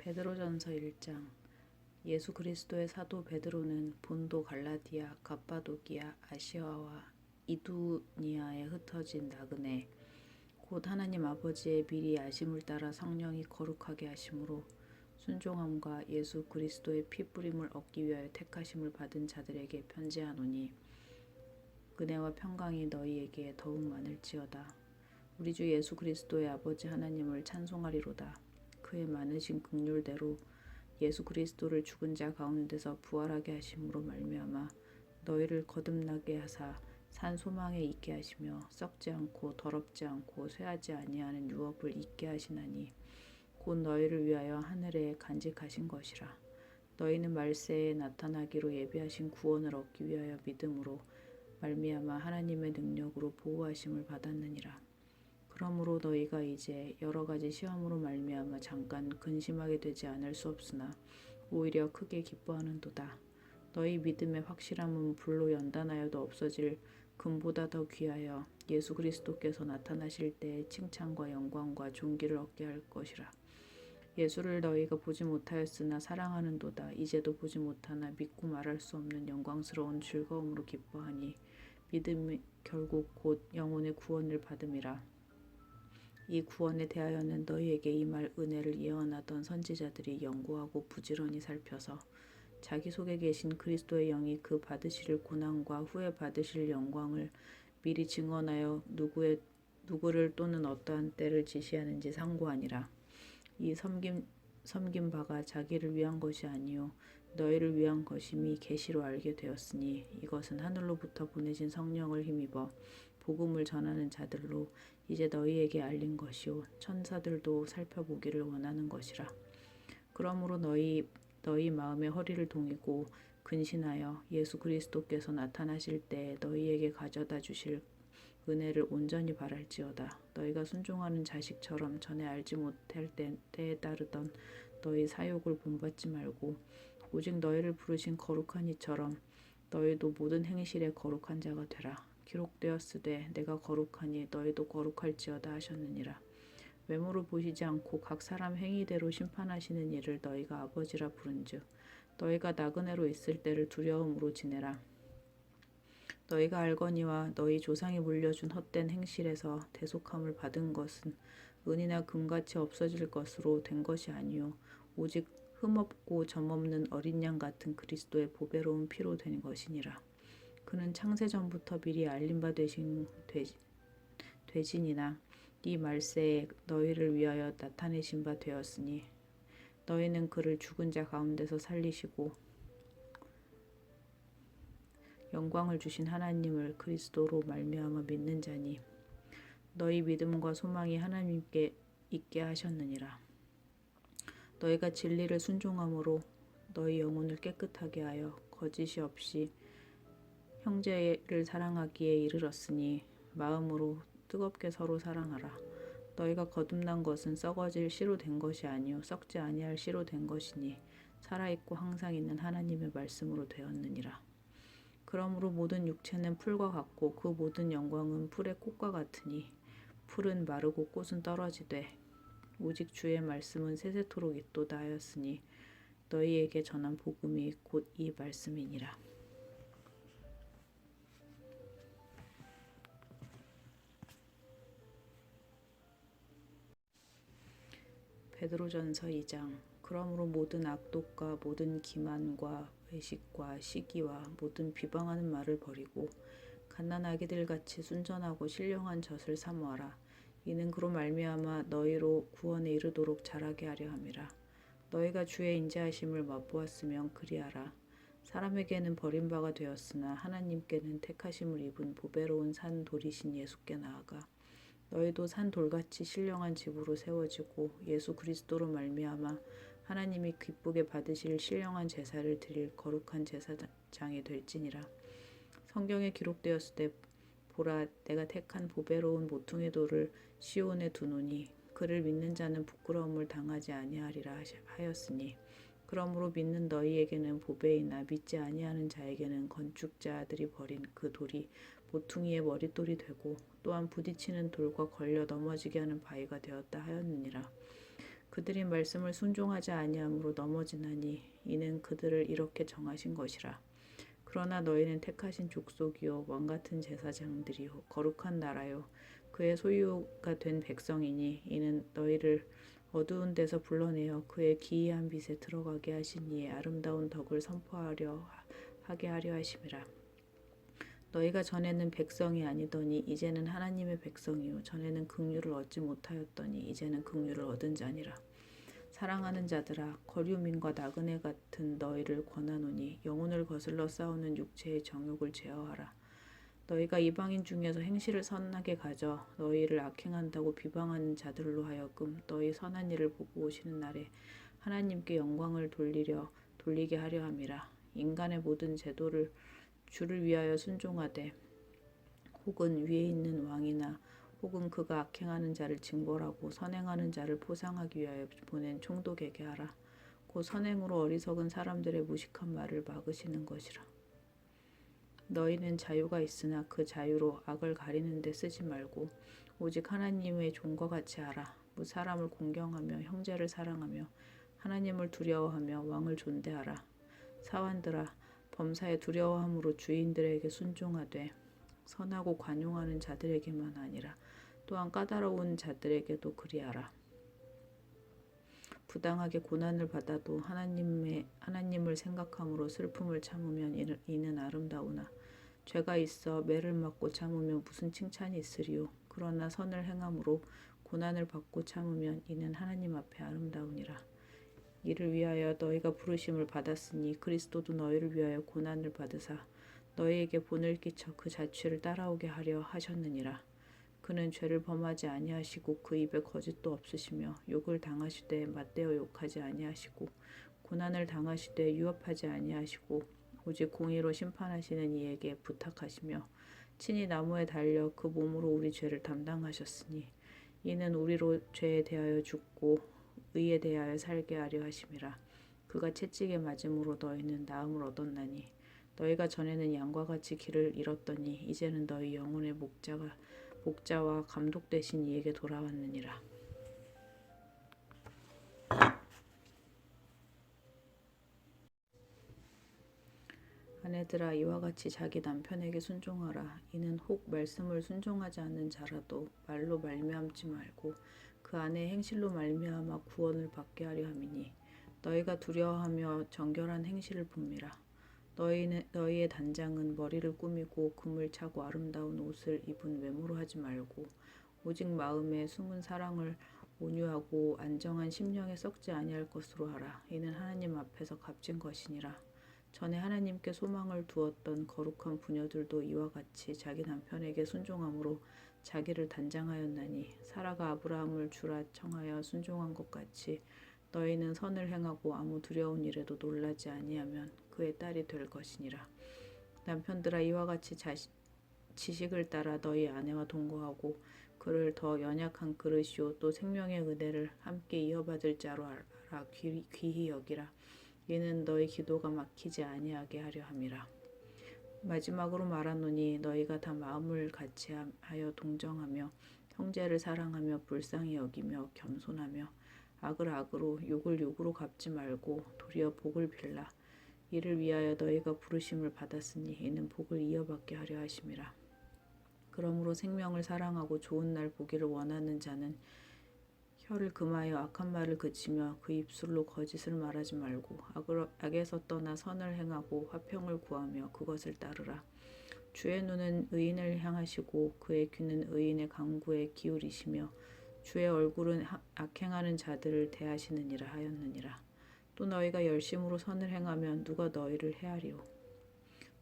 베드로전서 1장. 예수 그리스도의 사도 베드로는 본도 갈라디아, 갑바도기아, 아시아와 이두니아에 흩어진 나그네 곧 하나님 아버지의 미리 아심을 따라 성령이 거룩하게 하심으로 순종함과 예수 그리스도의 피 뿌림을 얻기 위하여 택하심을 받은 자들에게 편지하노니 은혜와 평강이 너희에게 더욱 많을지어다. 우리 주 예수 그리스도의 아버지 하나님을 찬송하리로다. 그의 많으신 긍휼대로 예수 그리스도를 죽은 자 가운데서 부활하게 하심으로 말미암아 너희를 거듭나게 하사 산 소망에 있게 하시며 썩지 않고 더럽지 않고 쇠하지 아니하는 유업을 있게 하시나니 곧 너희를 위하여 하늘에 간직하신 것이라. 너희는 말세에 나타나기로 예비하신 구원을 얻기 위하여 믿음으로 말미암아 하나님의 능력으로 보호하심을 받았느니라. 그러므로 너희가 이제 여러 가지 시험으로 말미암아 잠깐 근심하게 되지 않을 수 없으나 오히려 크게 기뻐하는도다. 너희 믿음의 확실함은 불로 연단하여도 없어질 금보다 더 귀하여 예수 그리스도께서 나타나실 때에 칭찬과 영광과 존귀를 얻게 할 것이라. 예수를 너희가 보지 못하였으나 사랑하는도다. 이제도 보지 못하나 믿고 말할 수 없는 영광스러운 즐거움으로 기뻐하니 믿음이 결국 곧 영혼의 구원을 받음이라. 이 구원에 대하여는 너희에게 임할 은혜를 예언하던 선지자들이 연구하고 부지런히 살펴서 자기 속에 계신 그리스도의 영이 그 받으실 고난과 후에 받으실 영광을 미리 증언하여 누구를 또는 어떠한 때를 지시하는지 상고하니라. 이 섬긴 바가 자기를 위한 것이 아니요 너희를 위한 것임이 계시로 알게 되었으니 이것은 하늘로부터 보내신 성령을 힘입어 복음을 전하는 자들로 이제 너희에게 알린 것이요 천사들도 살펴보기를 원하는 것이라. 그러므로 너희 마음의 허리를 동이고 근신하여 예수 그리스도께서 나타나실 때 너희에게 가져다 주실 은혜를 온전히 바랄지어다. 너희가 순종하는 자식처럼 전에 알지 못할 때에 따르던 너희 사욕을 본받지 말고 오직 너희를 부르신 거룩한 이처럼 너희도 모든 행실에 거룩한 자가 되라. 기록되었으되 내가 거룩하니 너희도 거룩할지어다 하셨느니라. 외모로 보시지 않고 각 사람 행위대로 심판하시는 이를 너희가 아버지라 부른즉 너희가 나그네로 있을 때를 두려움으로 지내라. 너희가 알거니와 너희 조상이 물려준 헛된 행실에서 대속함을 받은 것은 은이나 금같이 없어질 것으로 된 것이 아니요 오직 흠없고 점없는 어린 양 같은 그리스도의 보배로운 피로 된 것이니라. 그는 창세전부터 미리 알린 바 되신 되신이나 이 말세에 너희를 위하여 나타내신 바 되었으니 너희는 그를 죽은 자 가운데서 살리시고 영광을 주신 하나님을 그리스도로 말미암아 믿는 자니 너희 믿음과 소망이 하나님께 있게 하셨느니라. 너희가 진리를 순종함으로 너희 영혼을 깨끗하게 하여 거짓이 없이 형제를 사랑하기에 이르렀으니 마음으로 뜨겁게 서로 사랑하라. 너희가 거듭난 것은 썩어질 씨로 된 것이 아니요 썩지 아니할 씨로 된 것이니 살아있고 항상 있는 하나님의 말씀으로 되었느니라. 그러므로 모든 육체는 풀과 같고 그 모든 영광은 풀의 꽃과 같으니 풀은 마르고 꽃은 떨어지되 오직 주의 말씀은 세세토록 있도다 하였으니 너희에게 전한 복음이 곧 이 말씀이니라. 베드로전서 2장. 그러므로 모든 악독과 모든 기만과 외식과 시기와 모든 비방하는 말을 버리고 갓난 아기들같이 순전하고 신령한 젖을 사모하라. 이는 그로 말미암아 너희로 구원에 이르도록 자라게 하려 함이라. 너희가 주의 인자하심을 맛보았으면 그리하라. 사람에게는 버림바가 되었으나 하나님께는 택하심을 입은 보배로운 산 돌이신 예수께 나아가 너희도 산 돌같이 신령한 집으로 세워지고 예수 그리스도로 말미암아 하나님이 기쁘게 받으실 신령한 제사를 드릴 거룩한 제사장이 될지니라. 성경에 기록되었을 때 보라 내가 택한 보배로운 모퉁이 돌을 시온에 두노니 그를 믿는 자는 부끄러움을 당하지 아니하리라 하였으니 그러므로 믿는 너희에게는 보배이나 믿지 아니하는 자에게는 건축자들이 버린 그 돌이 모퉁이의 머릿돌이 되고 또한 부딪히는 돌과 걸려 넘어지게 하는 바위가 되었다 하였느니라. 그들이 말씀을 순종하지 아니함으로 넘어지나니 이는 그들을 이렇게 정하신 것이라. 그러나 너희는 택하신 족속이요 왕같은 제사장들이요 거룩한 나라요 그의 소유가 된 백성이니 이는 너희를 어두운 데서 불러내어 그의 기이한 빛에 들어가게 하신 이의 아름다운 덕을 선포하려 하게 하려 하심이라. 너희가 전에는 백성이 아니더니 이제는 하나님의 백성이요 전에는 긍휼을 얻지 못하였더니 이제는 긍휼을 얻은 자니라. 사랑하는 자들아 거류민과 나그네 같은 너희를 권하노니 영혼을 거슬러 싸우는 육체의 정욕을 제어하라. 너희가 이방인 중에서 행실을 선하게 가져 너희를 악행한다고 비방하는 자들로 하여금 너희 선한 일을 보고 오시는 날에 하나님께 영광을 돌리게 하려 함이라. 인간의 모든 제도를 주를 위하여 순종하되 혹은 위에 있는 왕이나 혹은 그가 악행하는 자를 징벌하고 선행하는 자를 포상하기 위하여 보낸 총독에게 하라. 곧 선행으로 어리석은 사람들의 무식한 말을 막으시는 것이라. 너희는 자유가 있으나 그 자유로 악을 가리는 데 쓰지 말고 오직 하나님의 종과 같이 하라. 사람을 공경하며 형제를 사랑하며 하나님을 두려워하며 왕을 존대하라. 사환들아 범사에 두려워함으로 주인들에게 순종하되 선하고 관용하는 자들에게만 아니라 또한 까다로운 자들에게도 그리하라. 부당하게 고난을 받아도 하나님을 생각함으로 슬픔을 참으면 이는 아름다우나 죄가 있어 매를 맞고 참으면 무슨 칭찬이 있으리요. 그러나 선을 행함으로 고난을 받고 참으면 이는 하나님 앞에 아름다우니라. 이를 위하여 너희가 부르심을 받았으니 그리스도도 너희를 위하여 고난을 받으사 너희에게 본을 끼쳐 그 자취를 따라오게 하려 하셨느니라. 그는 죄를 범하지 아니하시고 그 입에 거짓도 없으시며 욕을 당하시되 맞대어 욕하지 아니하시고 고난을 당하시되 유업하지 아니하시고 오직 공의로 심판하시는 이에게 부탁하시며 친히 나무에 달려 그 몸으로 우리 죄를 담당하셨으니 이는 우리로 죄에 대하여 죽고 의에 대하여 살게 하려 하심이라. 그가 채찍에 맞음으로 너희는 나음을 얻었나니 너희가 전에는 양과 같이 길을 잃었더니 이제는 너희 영혼의 목자와 감독 되신 이에게 돌아왔느니라. 아내들아 이와 같이 자기 남편에게 순종하라. 이는 혹 말씀을 순종하지 않는 자라도 말로 말미암지 말고 그 아내의 행실로 말미암아 구원을 받게 하려 함이니 너희가 두려워하며 정결한 행실을 봅니라. 너희의 단장은 머리를 꾸미고 금을 차고 아름다운 옷을 입은 외모로 하지 말고 오직 마음에 숨은 사랑을 온유하고 안정한 심령에 썩지 아니할 것으로 하라. 이는 하나님 앞에서 값진 것이니라. 전에 하나님께 소망을 두었던 거룩한 부녀들도 이와 같이 자기 남편에게 순종함으로 자기를 단장하였나니 사라가 아브라함을 주라 청하여 순종한 것 같이 너희는 선을 행하고 아무 두려운 일에도 놀라지 아니하면 그의 딸이 될 것이니라. 남편들아 이와 같이 지식을 따라 너희 아내와 동거하고 그를 더 연약한 그릇이요 또 생명의 은혜를 함께 이어받을 자로 알아 귀히 여기라. 이는 너희 기도가 막히지 아니하게 하려 함이라. 마지막으로 말하노니 너희가 다 마음을 같이하여 동정하며 형제를 사랑하며 불쌍히 여기며 겸손하며 악을 악으로 욕을 욕으로 갚지 말고 도리어 복을 빌라. 이를 위하여 너희가 부르심을 받았으니 이는 복을 이어받게 하려 하심이라. 그러므로 생명을 사랑하고 좋은 날 보기를 원하는 자는 혀를 금하여 악한 말을 그치며 그 입술로 거짓을 말하지 말고 악에서 떠나 선을 행하고 화평을 구하며 그것을 따르라. 주의 눈은 의인을 향하시고 그의 귀는 의인의 간구에 기울이시며 주의 얼굴은 악행하는 자들을 대하시느니라 하였느니라. 또 너희가 열심으로 선을 행하면 누가 너희를 해하리요.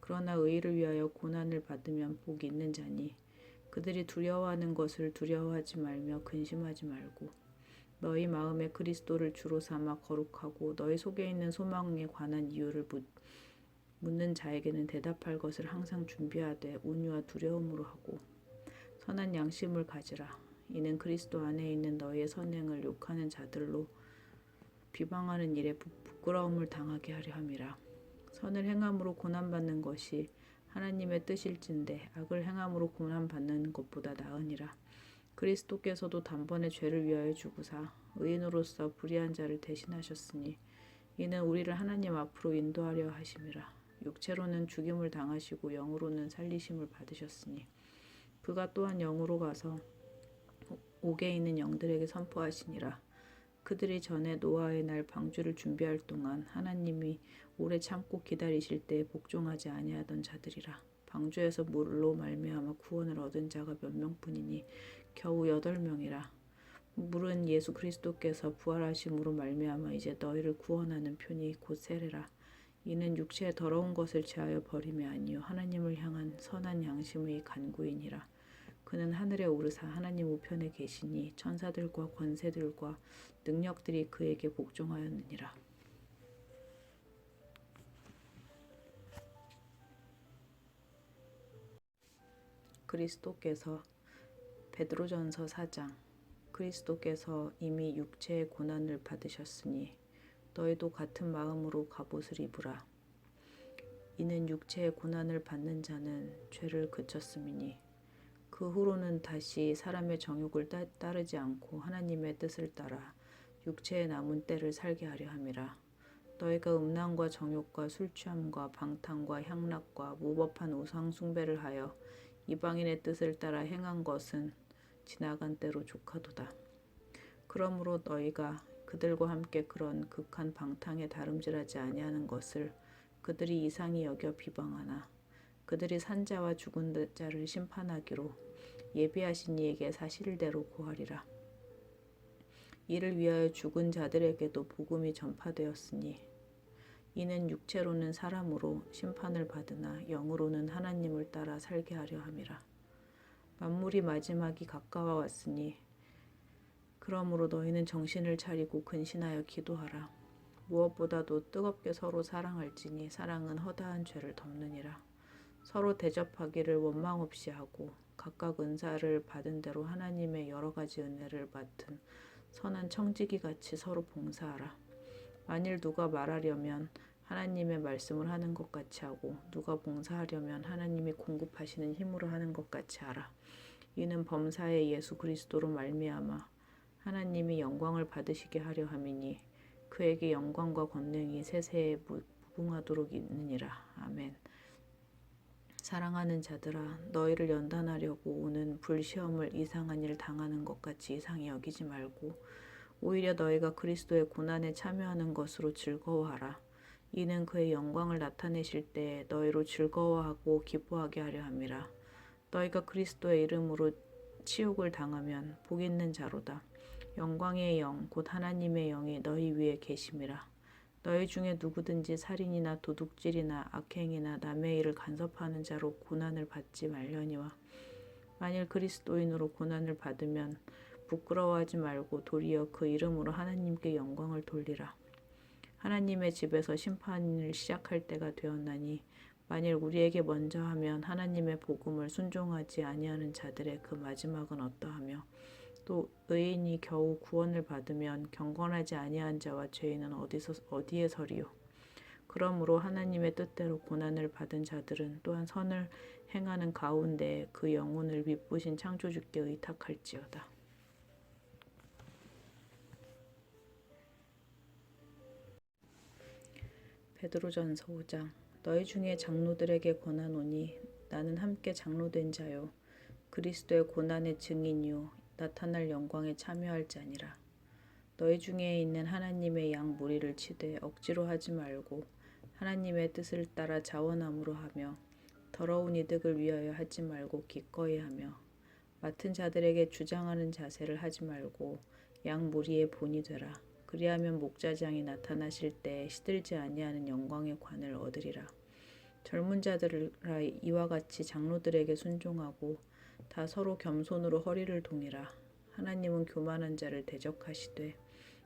그러나 의를 위하여 고난을 받으면 복이 있는 자니 그들이 두려워하는 것을 두려워하지 말며 근심하지 말고 너희 마음에 그리스도를 주로 삼아 거룩하고 너희 속에 있는 소망에 관한 이유를 묻는 자에게는 대답할 것을 항상 준비하되 온유와 두려움으로 하고 선한 양심을 가지라. 이는 그리스도 안에 있는 너희의 선행을 욕하는 자들로 비방하는 일에 부끄러움을 당하게 하려 함이라. 선을 행함으로 고난받는 것이 하나님의 뜻일진데 악을 행함으로 고난받는 것보다 나으니라. 그리스도께서도 단번에 죄를 위하여 죽으사 의인으로서 불의한 자를 대신하셨으니 이는 우리를 하나님 앞으로 인도하려 하심이라. 육체로는 죽임을 당하시고 영으로는 살리심을 받으셨으니 그가 또한 영으로 가서 옥에 있는 영들에게 선포하시니라. 그들이 전에 노아의 날 방주를 준비할 동안 하나님이 오래 참고 기다리실 때에 복종하지 아니하던 자들이라. 방주에서 물로 말미암아 구원을 얻은 자가 몇 명뿐이니 겨우 8명이라. 물은 예수 그리스도께서 부활하심으로 말미암아 이제 너희를 구원하는 표니 곧 세례라. 이는 육체의 더러운 것을 제하여 버림이 아니요 하나님을 향한 선한 양심의 간구이니라. 그는 하늘에 오르사 하나님 우편에 계시니 천사들과 권세들과 능력들이 그에게 복종하였느니라. 그리스도께서 베드로전서 4장. 그리스도께서 이미 육체의 고난을 받으셨으니 너희도 같은 마음으로 갑옷을 입으라. 이는 육체의 고난을 받는 자는 죄를 그쳤음이니 그 후로는 다시 사람의 정욕을 따르지 않고 하나님의 뜻을 따라 육체의 남은 때를 살게 하려 함이라. 너희가 음란과 정욕과 술취함과 방탕과 향락과 무법한 우상 숭배를 하여 이방인의 뜻을 따라 행한 것은 지나간 때로 족하도다. 그러므로 너희가 그들과 함께 그런 극한 방탕에 다름질하지 아니하는 것을 그들이 이상히 여겨 비방하나 그들이 산 자와 죽은 자를 심판하기로 예비하신 이에게 사실대로 고하리라. 이를 위하여 죽은 자들에게도 복음이 전파되었으니 이는 육체로는 사람으로 심판을 받으나 영으로는 하나님을 따라 살게 하려 함이라. 만물이 마지막이 가까워 왔으니 그러므로 너희는 정신을 차리고 근신하여 기도하라. 무엇보다도 뜨겁게 서로 사랑할지니 사랑은 허다한 죄를 덮느니라. 서로 대접하기를 원망 없이 하고 각각 은사를 받은 대로 하나님의 여러 가지 은혜를 맡은 선한 청지기 같이 서로 봉사하라. 만일 누가 말하려면 하나님의 말씀을 하는 것 같이 하고 누가 봉사하려면 하나님이 공급하시는 힘으로 하는 것 같이 하라. 이는 범사의 예수 그리스도로 말미암아 하나님이 영광을 받으시게 하려 함이니 그에게 영광과 권능이 세세에 무궁하도록 있느니라. 아멘. 사랑하는 자들아, 너희를 연단하려고 오는 불시험을 이상한 일 당하는 것 같이 이상히 여기지 말고 오히려 너희가 그리스도의 고난에 참여하는 것으로 즐거워하라. 이는 그의 영광을 나타내실 때에 너희로 즐거워하고 기뻐하게 하려 함이라. 너희가 그리스도의 이름으로 치욕을 당하면 복 있는 자로다. 영광의 영 곧 하나님의 영이 너희 위에 계심이라. 너희 중에 누구든지 살인이나 도둑질이나 악행이나 남의 일을 간섭하는 자로 고난을 받지 말려니와 만일 그리스도인으로 고난을 받으면 부끄러워하지 말고 도리어 그 이름으로 하나님께 영광을 돌리라. 하나님의 집에서 심판을 시작할 때가 되었나니 만일 우리에게 먼저 하면 하나님의 복음을 순종하지 아니하는 자들의 그 마지막은 어떠하며 또 의인이 겨우 구원을 받으면 경건하지 아니한 자와 죄인은 어디에 서리요. 그러므로 하나님의 뜻대로 고난을 받은 자들은 또한 선을 행하는 가운데 그 영혼을 미쁘신 창조주께 의탁할지어다. 베드로전서 5장. 너희 중에 장로들에게 권하노니 나는 함께 장로된 자요 그리스도의 고난의 증인이요 나타날 영광에 참여할 자니라. 너희 중에 있는 하나님의 양 무리를 치되 억지로 하지 말고 하나님의 뜻을 따라 자원함으로 하며 더러운 이득을 위하여 하지 말고 기꺼이 하며 맡은 자들에게 주장하는 자세를 하지 말고 양 무리의 본이 되라. 그리하면 목자장이 나타나실 때 시들지 아니하는 영광의 관을 얻으리라. 젊은 자들아 이와 같이 장로들에게 순종하고 다 서로 겸손으로 허리를 동이라. 하나님은 교만한 자를 대적하시되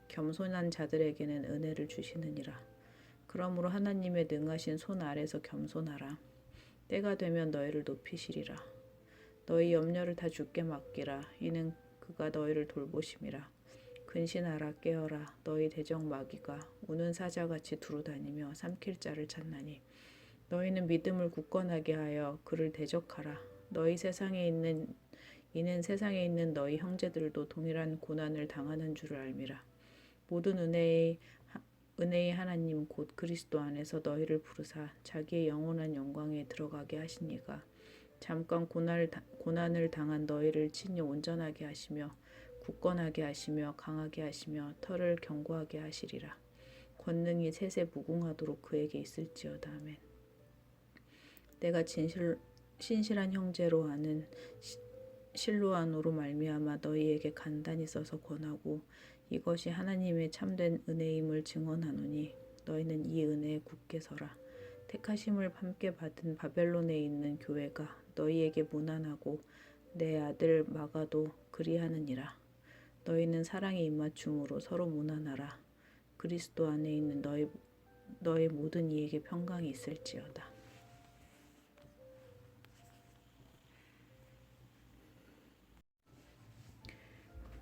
겸손한 자들에게는 은혜를 주시느니라. 그러므로 하나님의 능하신 손 아래서 겸손하라. 때가 되면 너희를 높이시리라. 너희 염려를 다 주께 맡기라. 이는 그가 너희를 돌보심이라. 근신하라 깨어라. 너희 대적 마귀가 우는 사자같이 두루다니며 삼킬 자를 찾나니 너희는 믿음을 굳건하게 하여 그를 대적하라. 너희 세상에 있는 이는 세상에 있는 너희 형제들도 동일한 고난을 당하는 줄을 알미라. 모든 은혜의 하나님 곧 그리스도 안에서 너희를 부르사 자기의 영원한 영광에 들어가게 하시니가 잠깐 고난을 당한 너희를 친히 온전하게 하시며 굳건하게 하시며 강하게 하시며 털을 견고하게 하시리라. 권능이 셋에 무궁하도록 그에게 있을지어다. 아멘. 내가 신실한 형제로 아는 실로아노로 말미암아 너희에게 간단히 써서 권하고 이것이 하나님의 참된 은혜임을 증언하노니 너희는 이 은혜에 굳게 서라. 택하심을 함께 받은 바벨론에 있는 교회가 너희에게 무난하고 내 아들 마가도 그리하느니라. 너희는 사랑의 입맞춤으로 서로 무난하라. 그리스도 안에 있는 너희 모든 이에게 평강이 있을지어다.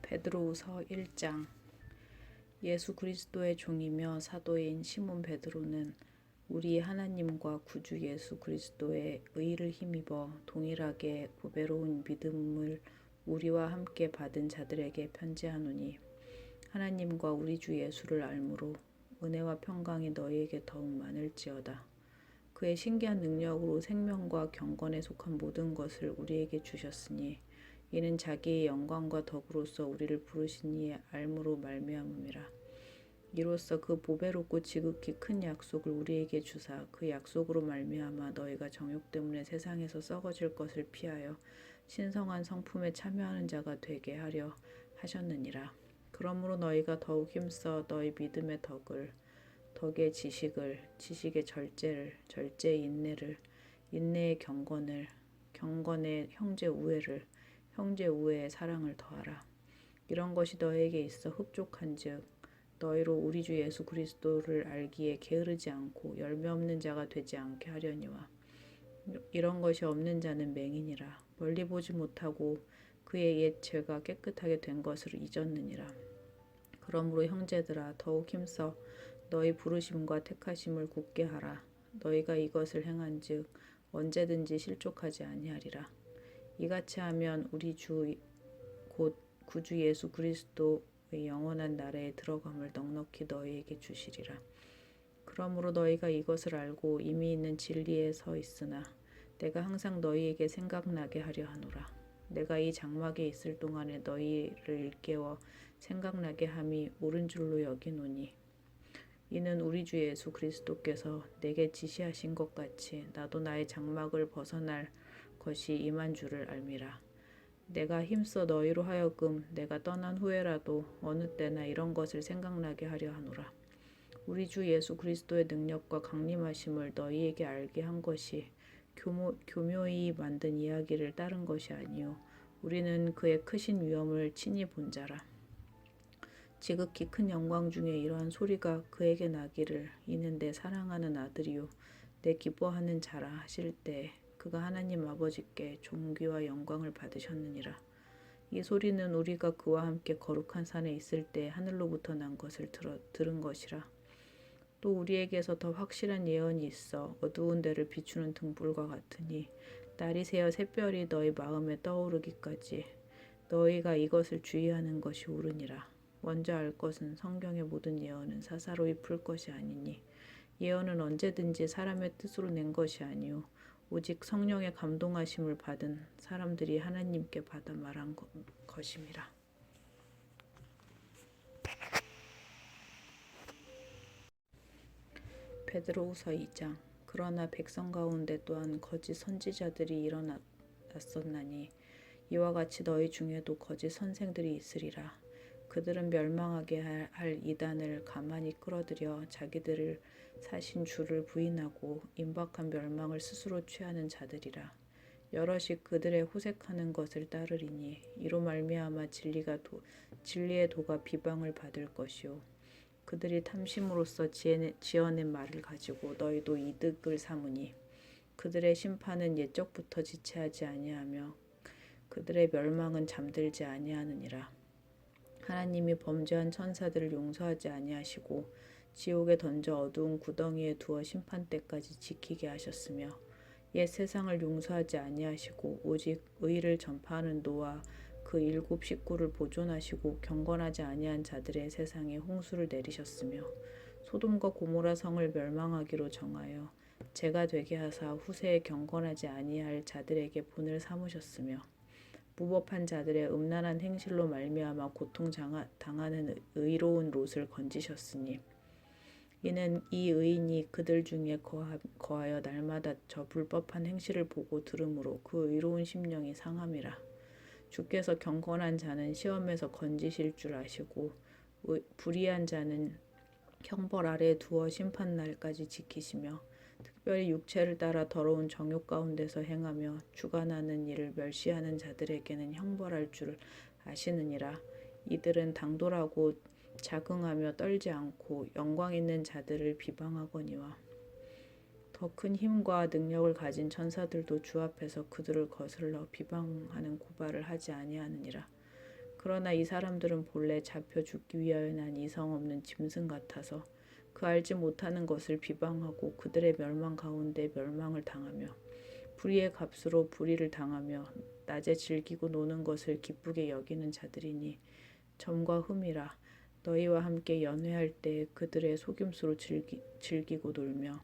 베드로후서 1장. 예수 그리스도의 종이며 사도인 시몬 베드로는 우리 하나님과 구주 예수 그리스도의 의를 힘입어 동일하게 보배로운 믿음을 우리와 함께 받은 자들에게 편지하노니 하나님과 우리 주 예수를 알므로 은혜와 평강이 너희에게 더욱 많을지어다. 그의 신기한 능력으로 생명과 경건에 속한 모든 것을 우리에게 주셨으니 이는 자기의 영광과 덕으로서 우리를 부르신 이의 알므로 말미암음이라. 이로써 그 보배롭고 지극히 큰 약속을 우리에게 주사 그 약속으로 말미암아 너희가 정욕 때문에 세상에서 썩어질 것을 피하여 신성한 성품에 참여하는 자가 되게 하려 하셨느니라. 그러므로 너희가 더욱 힘써 너희 믿음의 덕의 지식의 절제를, 절제의 인내를, 인내의 경건의 형제 우애를, 형제 우애의 사랑을 더하라. 이런 것이 너희에게 있어 흡족한즉 너희로 우리 주 예수 그리스도를 알기에 게으르지 않고 열매 없는 자가 되지 않게 하려니와 이런 것이 없는 자는 맹인이라 멀리 보지 못하고 그의 옛 죄가 깨끗하게 된 것을 잊었느니라. 그러므로 형제들아 더욱 힘써 너희 부르심과 택하심을 굳게 하라. 너희가 이것을 행한즉 언제든지 실족하지 아니하리라. 이같이 하면 우리 주 곧 구주 예수 그리스도의 영원한 나라에 들어감을 넉넉히 너희에게 주시리라. 그러므로 너희가 이것을 알고 이미 있는 진리에 서 있으나 내가 항상 너희에게 생각나게 하려 하노라. 내가 이 장막에 있을 동안에 너희를 일깨워 생각나게 함이 옳은 줄로 여기노니 이는 우리 주 예수 그리스도께서 내게 지시하신 것 같이 나도 나의 장막을 벗어날 것이 임한 줄을 알미라. 내가 힘써 너희로 하여금 내가 떠난 후에라도 어느 때나 이런 것을 생각나게 하려 하노라. 우리 주 예수 그리스도의 능력과 강림하심을 너희에게 알게 한 것이 교묘히 만든 이야기를 따른 것이 아니요 우리는 그의 크신 위엄을 친히 본 자라. 지극히 큰 영광 중에 이러한 소리가 그에게 나기를 이는 내 사랑하는 아들이요 내 기뻐하는 자라 하실 때 그가 하나님 아버지께 존귀와 영광을 받으셨느니라. 이 소리는 우리가 그와 함께 거룩한 산에 있을 때 하늘로부터 난 것을 들은 것이라. 또 우리에게서 더 확실한 예언이 있어 어두운 데를 비추는 등불과 같으니 날이 새어 샛별이 너희 마음에 떠오르기까지 너희가 이것을 주의하는 것이 옳으니라. 먼저 알 것은 성경의 모든 예언은 사사로이 풀 것이 아니니 예언은 언제든지 사람의 뜻으로 낸 것이 아니요 오직 성령의 감동하심을 받은 사람들이 하나님께 받아 말한 것임이라. 베드로후서 2장. 그러나 백성 가운데 또한 거짓 선지자들이 일어났었나니 이와 같이 너희 중에도 거짓 선생들이 있으리라. 그들은 멸망하게 할 이단을 가만히 끌어들여 자기들을 사신 주를 부인하고 임박한 멸망을 스스로 취하는 자들이라. 여럿이 그들의 호색하는 것을 따르리니 이로 말미암아 진리의 도가 비방을 받을 것이요 그들이 탐심으로써 지어낸 말을 가지고 너희도 이득을 삼으니 그들의 심판은 옛적부터 지체하지 아니하며 그들의 멸망은 잠들지 아니하느니라. 하나님이 범죄한 천사들을 용서하지 아니하시고 지옥에 던져 어두운 구덩이에 두어 심판 때까지 지키게 하셨으며 옛 세상을 용서하지 아니하시고 오직 의를 전파하는 노아 그 7 식구를 보존하시고 경건하지 아니한 자들의 세상에 홍수를 내리셨으며 소돔과 고모라 성을 멸망하기로 정하여 재가 되게 하사 후세에 경건하지 아니할 자들에게 본을 삼으셨으며 무법한 자들의 음란한 행실로 말미암아 고통 당하는 의로운 롯을 건지셨으니 이는 이 의인이 그들 중에 거하여 날마다 저 불법한 행실을 보고 들으므로 그 의로운 심령이 상함이라. 주께서 경건한 자는 시험에서 건지실 줄 아시고 불의한 자는 형벌 아래 두어 심판날까지 지키시며 특별히 육체를 따라 더러운 정욕 가운데서 행하며 주관하는 일을 멸시하는 자들에게는 형벌할 줄 아시느니라. 이들은 당돌하고 자긍하며 떨지 않고 영광 있는 자들을 비방하거니와 더 큰 힘과 능력을 가진 천사들도 주 앞에서 그들을 거슬러 비방하는 고발을 하지 아니하느니라. 그러나 이 사람들은 본래 잡혀 죽기 위하여 난 이성 없는 짐승 같아서 그 알지 못하는 것을 비방하고 그들의 멸망 가운데 멸망을 당하며 불의의 값으로 불의를 당하며 낮에 즐기고 노는 것을 기쁘게 여기는 자들이니 점과 흠이라. 너희와 함께 연회할 때 그들의 속임수로 즐기고 놀며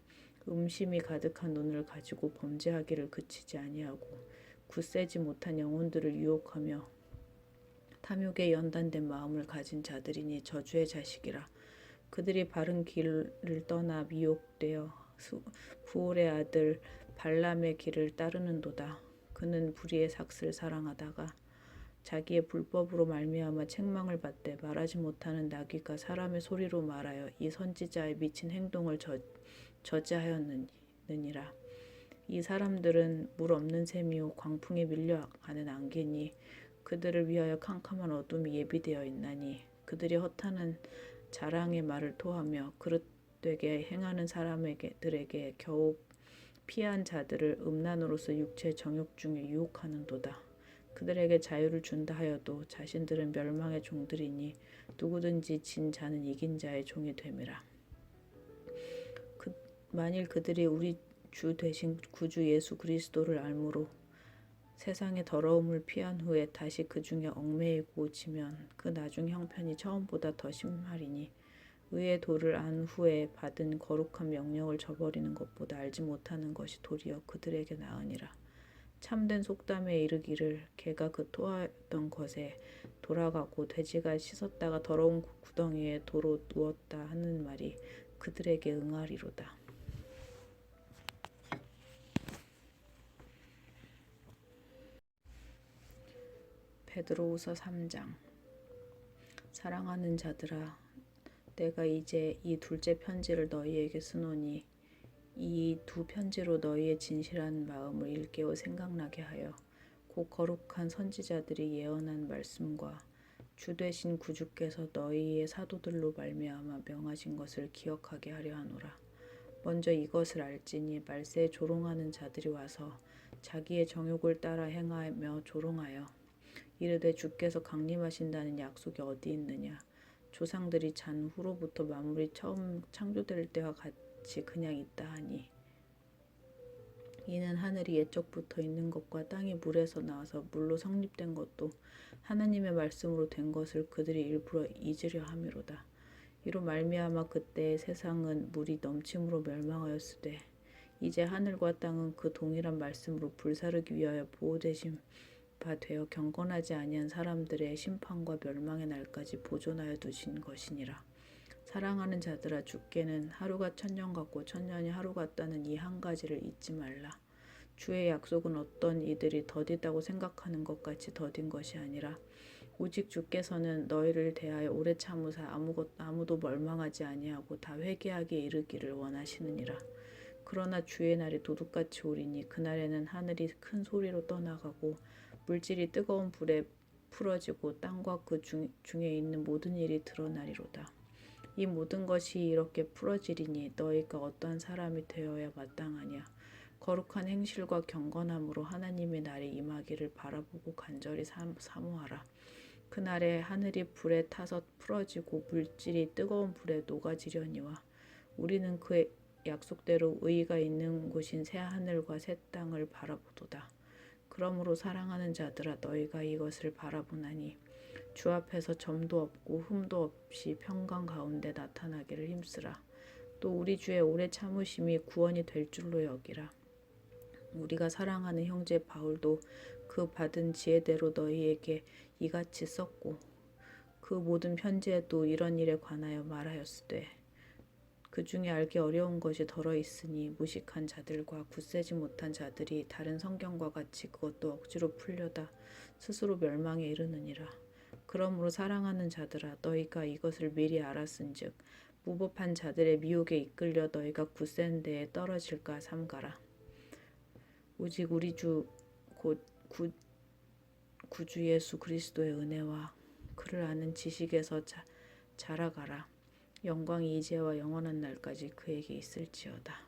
음심이 가득한 눈을 가지고 범죄하기를 그치지 아니하고 굳세지 못한 영혼들을 유혹하며 탐욕에 연단된 마음을 가진 자들이니 저주의 자식이라. 그들이 바른 길을 떠나 미혹되어 부올의 아들 발람의 길을 따르는도다. 그는 불의의 삭슬 사랑하다가 자기의 불법으로 말미암아 책망을 받되 말하지 못하는 나귀가 사람의 소리로 말하여 이 선지자의 미친 행동을 저지하였느니라. 이 사람들은 물 없는 샘이요 광풍에 밀려가는 안개니 그들을 위하여 캄캄한 어둠이 예비되어 있나니 그들이 허탄한 자랑의 말을 토하며 그릇되게 행하는 사람들에게 겨우 피한 자들을 음란으로서 육체 정욕 중에 유혹하는도다. 그들에게 자유를 준다 하여도 자신들은 멸망의 종들이니 누구든지 진 자는 이긴 자의 종이 됨이라. 만일 그들이 우리 주 되신 구주 예수 그리스도를 알므로 세상의 더러움을 피한 후에 다시 그 중에 얽매이고 고치면 그 나중 형편이 처음보다 더 심하리니 의의 도를 안 후에 받은 거룩한 명령을 저버리는 것보다 알지 못하는 것이 도리어 그들에게 나으니라. 참된 속담에 이르기를 개가 그 토하였던 것에 돌아가고 돼지가 씻었다가 더러운 구덩이에 도로 누웠다 하는 말이 그들에게 응하리로다. 베드로후서 3장. 사랑하는 자들아, 내가 이제 이 둘째 편지를 너희에게 쓰노니 이 두 편지로 너희의 진실한 마음을 일깨워 생각나게 하여 곧 거룩한 선지자들이 예언한 말씀과 주 되신 구주께서 너희의 사도들로 말미암아 명하신 것을 기억하게 하려 하노라. 먼저 이것을 알지니 말세에 조롱하는 자들이 와서 자기의 정욕을 따라 행하며 조롱하여 이르되 주께서 강림하신다는 약속이 어디 있느냐. 조상들이 잔 후로부터 만물이 처음 창조될 때와 같이 그냥 있다 하니 이는 하늘이 옛적부터 있는 것과 땅이 물에서 나와서 물로 성립된 것도 하나님의 말씀으로 된 것을 그들이 일부러 잊으려 함이로다. 이로 말미암아 그때 세상은 물이 넘침으로 멸망하였으되 이제 하늘과 땅은 그 동일한 말씀으로 불사르기 위하여 보호되신 바 되어 경건하지 아니한 사람들의 심판과 멸망의 날까지 보존하여 두신 것이니라. 사랑하는 자들아, 주께는 하루가 천년 같고 천년이 하루 같다는 이 한 가지를 잊지 말라. 주의 약속은 어떤 이들이 더디다고 생각하는 것 같이 더딘 것이 아니라 오직 주께서는 너희를 대하여 오래 참으사 아무도 멀망하지 아니하고 다 회개하기에 이르기를 원하시느니라. 그러나 주의 날이 도둑같이 오리니 그날에는 하늘이 큰 소리로 떠나가고 물질이 뜨거운 불에 풀어지고 땅과 그 중에 있는 모든 일이 드러나리로다. 이 모든 것이 이렇게 풀어지리니 너희가 어떠한 사람이 되어야 마땅하냐. 거룩한 행실과 경건함으로 하나님의 날이 임하기를 바라보고 간절히 사모하라. 그날에 하늘이 불에 타서 풀어지고 물질이 뜨거운 불에 녹아지려니와 우리는 약속대로 의의가 있는 곳인 새 하늘과 새 땅을 바라보도다. 그러므로 사랑하는 자들아 너희가 이것을 바라보나니 주 앞에서 점도 없고 흠도 없이 평강 가운데 나타나기를 힘쓰라. 또 우리 주의 오래 참으심이 구원이 될 줄로 여기라. 우리가 사랑하는 형제 바울도 그 받은 지혜대로 너희에게 이같이 썼고 그 모든 편지에도 이런 일에 관하여 말하였으되 그 중에 알기 어려운 것이 덜어 있으니 무식한 자들과 굳세지 못한 자들이 다른 성경과 같이 그것도 억지로 풀려다 스스로 멸망에 이르느니라. 그러므로 사랑하는 자들아 너희가 이것을 미리 알았은즉 무법한 자들의 미혹에 이끌려 너희가 굳센 데에 떨어질까 삼가라. 오직 우리 주 곧 구주 예수 그리스도의 은혜와 그를 아는 지식에서 자라가라. 영광이 이제와 영원한 날까지 그에게 있을지어다.